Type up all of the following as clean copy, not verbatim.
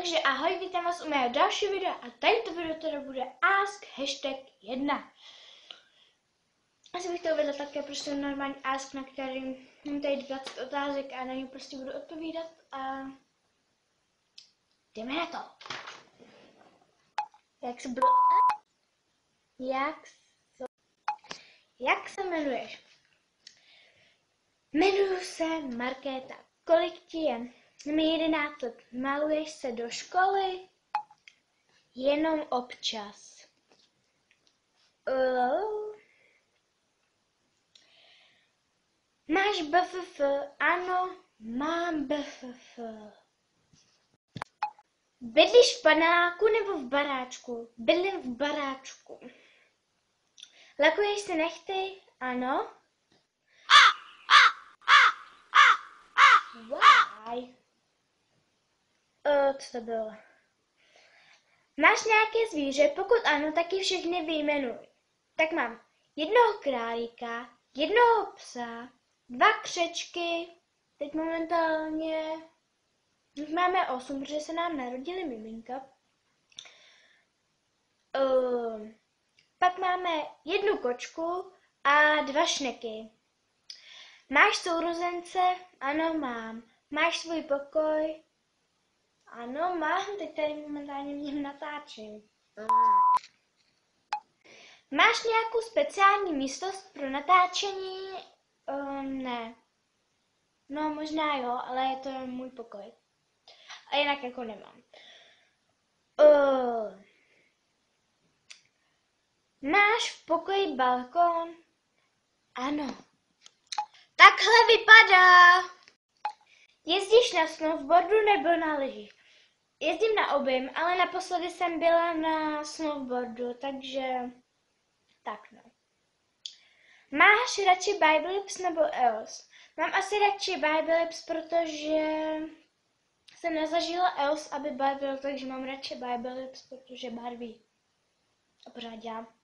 Takže ahoj, vítám vás u mého dalšího videa a tady to video teda bude ask #1. Asi bych to uvedla také prostě normální ask, na který mám tady 20 otázek a na ně prostě budu odpovídat a jdeme na to. Jak se jmenuješ? Jmenuji se Markéta. Kolik ti je? Mi 11 let. Maluješ se do školy? Jenom občas. Máš BFF? Ano, mám BFF. Bydlíš v paneláku nebo v baráčku? Bydlím v baráčku. Lakuješ si nehty? Ano. Why? Co to bylo? Máš nějaké zvíře? Pokud ano, tak je všechny vyjmenuj. Tak mám jednoho králíka, jednoho psa, 2 křečky, teď momentálně máme 8, protože se nám narodili miminka. Pak máme 1 kočku a 2 šneky. Máš sourozence? Ano, mám. Máš svůj pokoj? Ano, mám. Teď tady momentálně v něm natáčím. Máš nějakou speciální místnost pro natáčení? Ne. No, možná jo, ale je to můj pokoj. A jinak jako nemám. Máš v pokoji balkon? Ano. Takhle vypadá. Jezdíš na snowboardu nebo na lyžích? Jezdím na obým, ale naposledy jsem byla na snowboardu, takže tak no. Máš radši Bibelips nebo EOS? Mám asi radši Bibelips, protože jsem nezažila EOS, aby barvil, takže mám radši Bibelips, protože barví. A pořád dělám.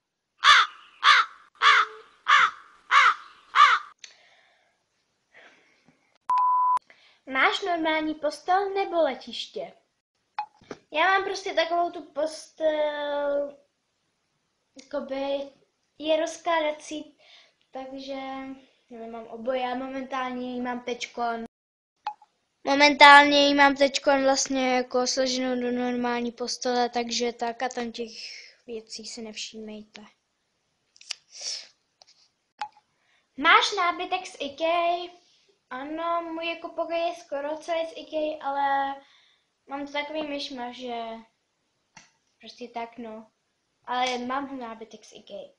Máš normální postel nebo letiště? Já mám prostě takovou tu postel, jakoby je rozkládací, takže nevím, mám oboje, já momentálně jí mám teďkon. Vlastně jako složenou do normální postele, takže tak a tam těch věcí si nevšímejte. Máš nábytek z IKEA? Ano, můj jako pokoj je skoro celý z IKEA, ale mám to takový myšmaš, že prostě tak no. Ale mám nábytek z IKEA.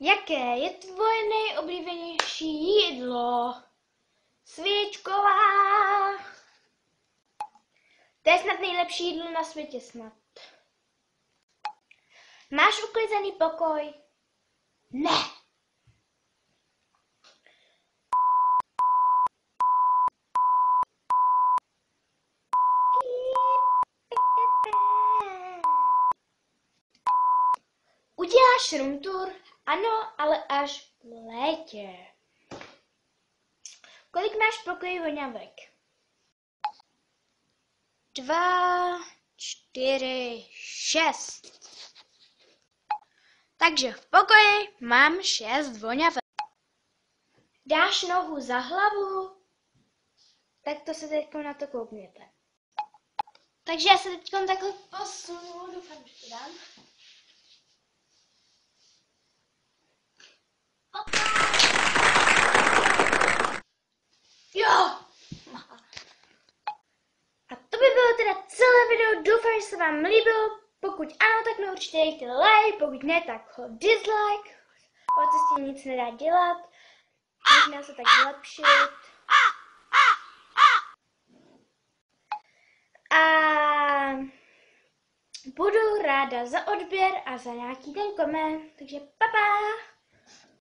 Jaké je tvoje nejoblíbenější jídlo? Svíčková. To je snad nejlepší jídlo na světě snad. Máš uklizený pokoj? Ne. Uděláš room tour? Ano, ale až v létě. Kolik máš v pokoji voňavek? 2, 4, 6. Takže v pokoji mám 6 voňavek. Dáš nohu za hlavu? Tak to se teď na to koukněte. Takže já se teď takhle posunu, doufám, že to dám. Jo! A to by bylo teda celé video, doufám, že se vám líbilo. Pokud ano, tak mi určitě dejte like, pokud ne, tak ho dislike. O to si nic nedá dělat. Možná se tak zlepšit. A budu ráda za odběr a za nějaký ten koment. Takže pa!